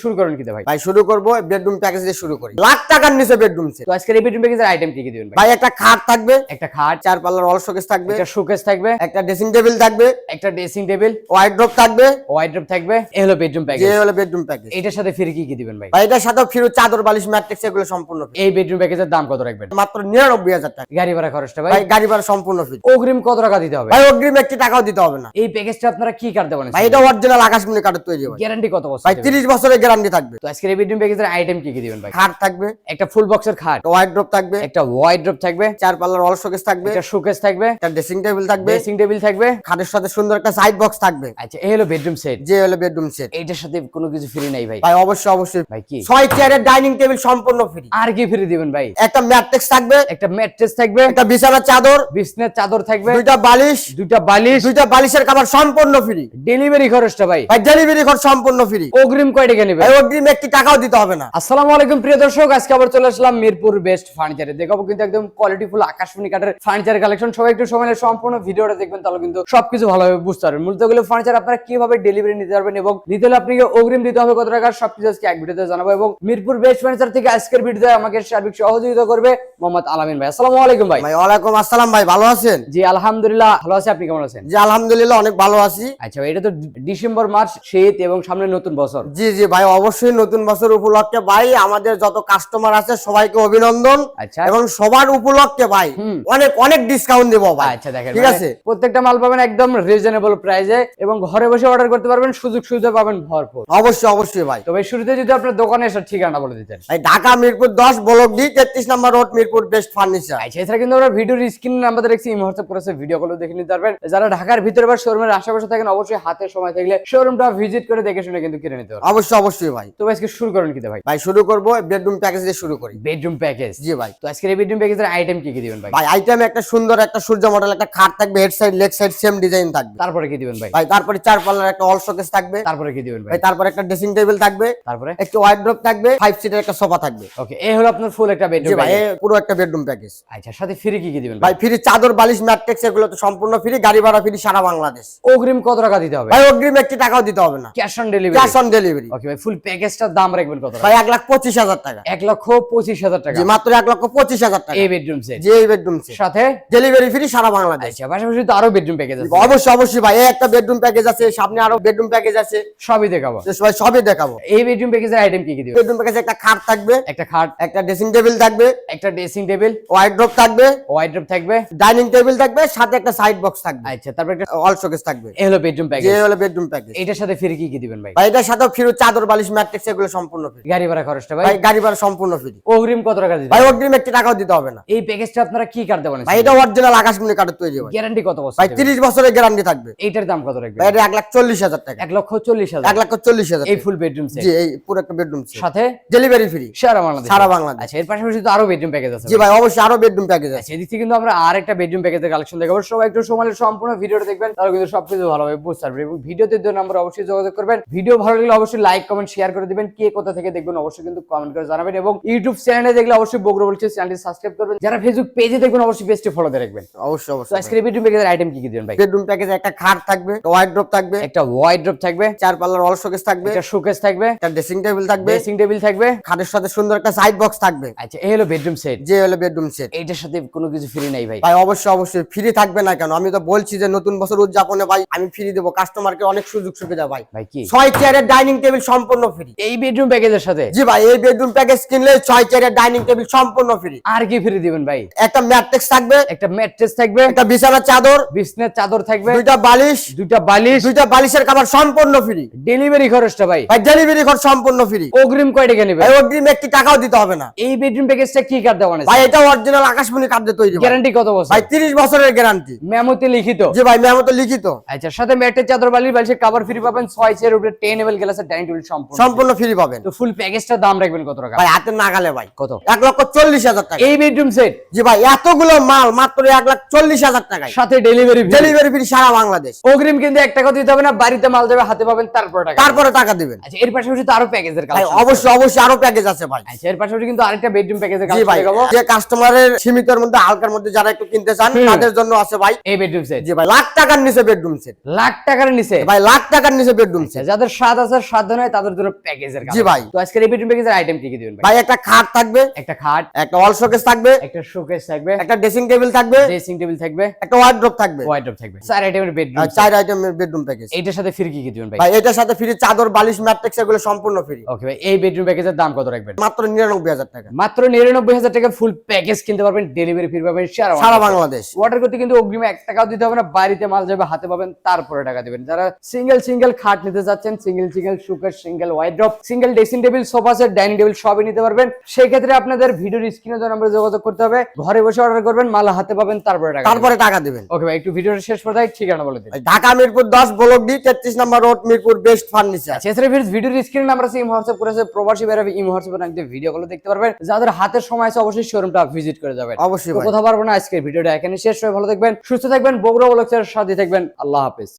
শুরু করেন কি ভাই? ভাই শুরু করব বেডরুম প্যাকেজ দিয়ে শুরু করি। লাখ টাকার নিচে বেডরুম সেট। তো আজকের এই বেডরুম প্যাকেজের আইটেম কি দিবেন ভাই? ভাই একটা খাট থাকবে, একটা খাট, চার পাল্লার ওয়াল শোকেস থাকবে, একটা শোকেস থাকবে, একটা ড্রেসিং টেবিল থাকবে, একটা ড্রেসিং টেবিল, ওয়াইড্রপ থাকবে, ওয়াইড্রপ থাকবে। এই হলো বেডরুম প্যাকেজ। যে হলো বেডরুম প্যাকেজ। এটার সাথে ফ্রি কি দিবেন ভাই? ভাই এটার সাথে ফিরো চাদর বালিশ ম্যাট্রিক্স এগুলো সম্পূর্ণ ফ্রি। এই বেডরুম প্যাকেজের দাম কত রাখবেন? মাত্র 99,000 টাকা। গাড়ি ভাড়া খরচটা ভাই? ভাই গাড়ি ভাড়া সম্পূর্ণ ফ্রি। অগ্রিম কত টাকা দিতে হবে? ভাই অগ্রিম 1 টাকাও দিতে হবে না। এই প্যাকেজটা আপনারা কি কার্ড দেবেন? ভাই এটা অরিজিনাল আকাশমণি কাঠের তৈরি ভাই। গ্যারান্টি কত বছর? ভাই 30 বছরের গ্যারান্টি থাকবে। তো আজকের এই বেডরুম প্যাকেজের আইটেম কি দিবেন ভাই? খাট থাকবে, একটা ফুল বক্সের খাট, ওয়াইড্রপ থাকবে, একটা ওয়াইড্রপ থাকবে, চার পাল্লার ওয়াল শোকেস থাকবে, একটা শোকেস থাকবে, একটা ড্রেসিং টেবিল থাকবে, ড্রেসিং টেবিল থাকবে। খাটের সাথে সুন্দর একটা সাইড বক্স থাকবে। আচ্ছা, এই হলো বেডরুম সেট। যে হলো বেডরুম সেট। এইটার সাথে কোনো কিছু ফ্রি নাই ভাই? ভাই অবশ্যই ভাই কি 6 চেয়ারের ডাইনিং টেবিল সম্পূর্ণ ফ্রি। আর কি ফ্রি দিবেন ভাই? একটা ম্যাট্রিক্স থাকবে, একটা ম্যাট্রেস থাকবে, একটা বিছানার চাদর, বিছনার চাদর থাকবে, দুইটা বালিশ, দুইটা বালিশ, দুইটা বালিশের কভার সম্পূর্ণ ফ্রি। ডেলিভারি খরচটা ভাই? ভাই ডেলিভারি খরচ সম্পূর্ণ ফ্রি। অগ্রিম কয় টাকা নেবেন? ভাই অগ্রিম 1 টাকাও দিতে হবে না। আসসালামু আলাইকুম প্রিয় দর্শক, আজকে আবার চলে আসলাম মিরপুর বেস্ট ফার্নিচারে। দেখাবো কিন্তু একদম কোয়ালিটিফুল আকাশমণি কাঠের ফার্নিচার কালেকশন। সবাই একটু সময় নিয়ে সম্পূর্ণ ভিডিওটা দেখবেন, তাহলে কিন্তু সবকিছু ভালোভাবে বুঝতে পারবেন। মূলত এগুলো ফার্নিচার আপনারা কিভাবে ডেলিভারি নিতে পারবেন এবং নিতে হলে আপনাকে অগ্রিম দিতে হবে কত টাকা, সবকিছু আজকে এক ভিডিওতে জানাবো। এবং মিরপুর বেস্ট ফার্নিচার থেকে আজকের ভিডিওতে আমাকে সার্বিক সহযোগিতা করবে মোহাম্মদ আলামিন ভাই। আসসালামু আলাইকুম ভাই। ভাই ওয়ালাইকুম আসসালাম। ভাই ভালো আছেন? জি আলহামদুলিল্লাহ ভালো আছি, আপনি কেমন আছেন? জি আলহামদুলিল্লাহ অনেক ভালো আছি। আচ্ছা, এটা তো ডিসেম্বর মাস, শীত এবং সামনে নতুন বছর। জি ভাই অবশ্যই নতুন বছর উপলক্ষে ভাই আমাদের যত কাস্টমার আছে সবাইকে অভিনন্দন। আচ্ছা, এবং সবার উপলক্ষে ভাই অনেক অনেক ডিসকাউন্ট দেব ভাই। আচ্ছা দেখেন, ঠিক আছে, প্রত্যেকটা মাল পাবেন একদম রিজনেবল প্রাইসে এবং ঘরে বসে অর্ডার করতে পারবেন, সুযোগ সুবিধা পাবেন ভরপুর। অবশ্যই ভাই। তবে শুরুতে যদি আপনার দোকানে এসে ঠিকানা বলে দিতেন। ভাই ঢাকা মিরপুর 10 ব্লক ডি 33 নম্বর রোড, মিরপুর বেস্ট ফার্নিচার। আচ্ছা, এছাড়া কিন্তু আমরা ভিডিওর স্ক্রিনে নাম্বার দেখছি, এই মুহূর্তে করেছে ভিডিও কল দেখে নিতে পারবেন। যারা ঢাকার ভিতরে বা শোরুমের আশেপাশে থাকেন অবশ্যই হাতে সময় থাকলে শোরুমটা ভিজিট করে দেখে শুনে কিন্তু কিনে নিতে পারবেন। অবশ্যই ভাই। তো আজকে শুরু করেন কি ভাই? ভাই শুরু করব বেডরুম প্যাকেজ দিয়ে শুরু করি। Bedroom package. জি ভাই। তো আজকের এই বেডরুম প্যাকেজের আইটেম কি দিবেন ভাই? ভাই আইটেম একটা সুন্দর একটা সূর্য মডেল একটা খাট থাকবে, head side leg side same design থাকবে। তারপরে কি দিবেন ভাই? ভাই তারপরে চার পাল্লার একটা ওয়াল শোকেস থাকবে। তারপরে কি দিবেন ভাই? ভাই তারপরে একটা ড্রেসিং টেবিল থাকবে, তারপরে একটা ওয়াইড্রপ থাকবে, 5 সিটের একটা সোফা থাকবে। ওকে, এই হলো আপনার ফুল একটা জি বেডরুম ভাই প্যাকেজ। পুরো একটা বেডরুম প্যাকেজ। আচ্ছা, সাথে ফ্রি কি দিবেন ভাই ফ্রি চাদর বালিশ ম্যাট্রিক্স এগুলো তো সম্পূর্ণ ফ্রি, গাড়ি ভাড়া ফ্রি সারা বাংলাদেশ। অগ্রিম কত টাকা দিতে হবে? ভাই অগ্রিম 1 টাকাও দিতে হবে না। Cash on delivery? Cash on delivery. Okay ভাই, ফুল প্যাকেজটার দাম রাখবেন কত? ভাই 1,25,000 টাকা। 1,25,000 টাকা। জি মাত্র 1,25,000 টাকা। এই বেডরুম সেট? জি এই বেডরুম সেট সাথে ডেলিভারি ফ্রি সারা বাংলাদেশ। আচ্ছা, পাশাপাশি তো আরো বেডরুম প্যাকেজ আছে? অবশ্যই ভাই, এই একটা বেডরুম প্যাকেজ আছে, সামনে আরো বেডরুম প্যাকেজ আছে, সবই দেখাবো। ভাই সবই দেখাবো। এই বেডরুম প্যাকেজের আইটেম কি দিবেন? বেডরুম প্যাকেজে একটা খাট থাকবে, একটা খাট, একটা ড্রেসিং টেবিল থাকবে, একটা ড্রেসিং টেবিল, ওয়াইড্রপ থাকবে, ওয়াইড্রপ থাকবে, ডাইনিং টেবিল থাকবে, সাথে একটা সাইড বক্স থাকবে। আচ্ছা, তারপর একটা ওয়াল শোকেস থাকবে। এই হলো বেডরুম যে প্যাকেজ। হলো বেডরুম প্যাকেজ। এটার সাথে ফ্রি কি দিবেন ভাই? ভাই এটার সাথে ফিরো চাদর বালিশ ম্যাট্রিক্স এগুলো সম্পূর্ণ ফ্রি। গাড়ি ভাড়া খরচটা ভাই? ভাই গাড়ি ভাড়া সম্পূর্ণ ফ্রি। অগ্রিম কত টাকা দিবেন? ভাই অগ্রিম 1 টাকাও দিতে হবে না। এই প্যাকেজটা আপনারা কি কার্ড দেবেন? ভাই এটা অরিজিনাল আকাশমণি কাঠের তৈরি ভাই। গ্যারান্টি কত বছর? ভাই 30 বছরের গ্যারান্টি থাকবে। এইটার দাম কত রাখবেন? ভাই এটা 1,40,000 টাকা। 1,40,000? 1,40,000 এই ফুল বেডরুম সেট? জি এই পুরো একটা বেডরুম সেট, সাথে ডেলিভারি ফ্রি সারা বাংলাদেশ? সারা বাংলাদেশ। আচ্ছা, এর পাশাপাশি তো আরো বেডরুম প্যাকেজ আছে? জি ভাই অবশ্যই আরো বেডরুম প্যাকেজ আছে। আচ্ছা, এদিক থেকে কিন্তু আমরা আরেকটা বেডরুম প্যাকেজের কালেকশন দেখাবো। সবাই একটু সময় সম্পূর্ণ ভিডিওটা দেখবেন, তাহলে কিন্তু সবকিছু ভালোভাবে বুঝতে পারবেন। এবং ভিডিওতে যে নাম্বার অবশ্যই যোগাযোগ করবেন। ভিডিও ভালো লাগলে অবশ্যই লাইক কমেন্ট শেয়ার করে দিবেন। কে কোথা থেকে দেখবেন অবশ্যই কিন্তু কমেন্ট করে জানাবেন। এবং ইউটিউব চ্যানেলে দেখলে অবশ্যই বগুড়া বলছে চ্যানেলটি সাবস্ক্রাইব করবেন। যারা ফেসবুক পেজে দেখবেন অবশ্যই পেজটি ফলো দিয়ে রাখবেন। তো অবশ্যই আজকের এই বেডরুম প্যাকেজের আইটেম কি দিবেন ভাই? বেডরুম প্যাকেজে একটা খাট থাকবে, ওয়াইড্রপ থাকবে, একটা ওয়াইড্রপ থাকবে, চার পাল্লার ওয়াল শোকেস থাকবে, একটা শোকেস থাকবে, একটা ড্রেসিং টেবিল থাকবে, ড্রেসিং টেবিল থাকবে, খাটের সাথে সুন্দর একটা সাইড বক্স থাকবে। আচ্ছা, এই হলো বেডরুম সেট। যে হলো বেডরুম সেট। এইটার সাথে কোনো কিছু ফ্রি নাই ভাই? ভাই অবশ্যই ফ্রি থাকবে না কেন? আমি তো বলছি যে নতুন বছর উদযাপনে ভাই আমি ফ্রি দেবো কাস্টমারকে, অনেক সুযোগ সুবিধা ভাই। ভাই কি 6 চেয়ারের ডাইনিং টেবিল সম্পূর্ণ ফ্রি এই বেডরুম প্যাকেজের সাথে? জি ভাই এই বেডরুম প্যাকেজ কিনলে 6 চেয়ারের ডাইনিং টেবিল সম্পূর্ণ ফ্রি। আর কি ফ্রি দিবেন ভাই? একটা ম্যাট্রিক্স থাকবে, একটা ম্যাট্রেস থাকবে, একটা বিছানার চাদর, বিছনার চাদর থাকবে, দুইটা বালিশ, দুইটা বালিশ, দুইটা বালিশের কভার সম্পূর্ণ ফ্রি। ডেলিভারি খরচটা ভাই? ভাই ডেলিভারি খরচ সম্পূর্ণ ফ্রি। অগ্রিম কয় টাকা নেবেন? ভাই অগ্রিম 1 টাকাও দিতে হবে না। এই বেডরুম প্যাকেজটা কি কার্ড দেওয়া আছে? ভাই এটা অরিজিনাল আকাশমণি কাঠের তৈরি ভাই। গ্যারান্টি কত বছর? ভাই 30 বছরের গ্যারান্টি। মেমোতে লিখিত? জি ভাই মেমোতে লিখিত। আচ্ছা, সাথে ম্যাটের চাদর বালিশের কভার ফ্রি পাবেন। 6 চেয়ার উপরে 10 লেভেল গ্লাসের ডাইনিং টেবিল সম্পূর্ণ ফ্রি পাবেন। তো ফুল প্যাকেজটার দাম রাখবেন কত টাকা? ভাই হাতে নাগালে ভাই কত? 1,40,000 টাকা। এই বেডরুম সেট? জি ভাই এতগুলো মাল মাত্র 1,40,000 টাকায়, সাথে ডেলিভারি ডেলিভারি ফ্রি সারা বাংলাদেশ। অগ্রিম কিন্তু 1 টাকা দিতে হবে না, বাড়িতে মাল যাবে হাতে পাবেন তারপর টাকা। তারপরে টাকা দিবেন। আচ্ছা, এর পাশাপাশি তো আরো প্যাকেজের ভাই কালেকশন? অবশ্যই আরো প্যাকেজ আছে ভাই। আচ্ছা, এর পাশাপাশি কিন্তু আরেকটা বেডরুম প্যাকেজের জি কালেকশন ভাই দেখাবো। যে কাস্টমারের সীমিতের মধ্যে হালকার মধ্যে যারা একটু কিনতে চান তাদের জন্য আছে ভাই এই বেডরুম সেট। জি ভাই লাখ টাকার নিচে বেডরুম সেট। লাখ টাকার নিচে? ভাই লাখ টাকার নিচে বেডরুম সেট। যাদের স্বাদ আছে সাধ্য নয় তাদের যাদের জন্য প্যাকেজের জি ভাই। তো আজকের এই বেডরুম প্যাকেজের আইটেম কি কি দিবেন ভাই? ভাই একটা খাট থাকবে, একটা খাট, একটা ওয়াল শোকেস থাকবে, একটা শোকেস থাকবে, একটা ড্রেসিং টেবিল থাকবে, ড্রেসিং টেবিল থাকবে, একটা ওয়ার্ড্রপ থাকবে, ওয়াইড্রপ থাকবে, 4 আইটেমের বেডরুম। আর 4 আইটেমের বেডরুম প্যাকেজ। এইটার সাথে ফ্রি কি কি দিবেন ভাই? ভাই এটার সাথে ফ্রি চাদর, বালিশ, ম্যাট্রিক্স এগুলো সম্পূর্ণ ফ্রি। ওকে ভাই, এই বেডরুম প্যাকেজের দাম কত রাখবেন? মাত্র 99,000 টাকা। মাত্র 99,000 টাকা ফুল প্যাকেজ কিনতে পারবেন, ডেলিভারি ফ্রি পাবেন সারা বাংলাদেশ। অর্ডার করতে কিন্তু অগ্রিম 1 টাকাও দিতে হবে না, বাড়িতে মাল যাবে, হাতে পাবেন, তারপরে টাকা দিবেন। যারা সিঙ্গেল খাট নিতে যাচ্ছেন, single showcase, single wardrobe, single dressing table, sofa set, dining table সবই নিতে পারবেন। সেই ক্ষেত্রে আপনাদের ভিডিওর স্ক্রিনে দেওয়া নম্বরে যোগাযোগ করতে হবে, ঘরে বসে অর্ডার করবেন, মাল হাতে পাবেন, তারপরে টাকা দিবেন। ওকে ভাই, একটু ভিডিওটা শেষ করে দেয়, ঠিকানা বলে দিন। ঢাকা মিরপুর 10 ব্লক ডি 33 নম্বর রোড, মিরপুর বেস্ট ফার্নিচার। এছাড়া ভিডিওর স্ক্রিনে নাম্বার আছে, ইমো হোয়াটসঅ্যাপ করেছে, প্রবাসী বাইরে ইমো হোয়াটসঅ্যাপে নাকি ভিডিও গুলো দেখতে পারবেন। যাদের হাতের সময় আছে অবশ্যই শোরুমটা ভিজিট করে যাবেন। অবশ্যই তো ভাই। কথা পারবো না, আজকের ভিডিওটা এখানে শেষ। সবাই ভালো থাকবেন, সুস্থ থাকবেন, বগুড়া ব্লগসের সাথে থাকবেন। আল্লাহ হাফেজ।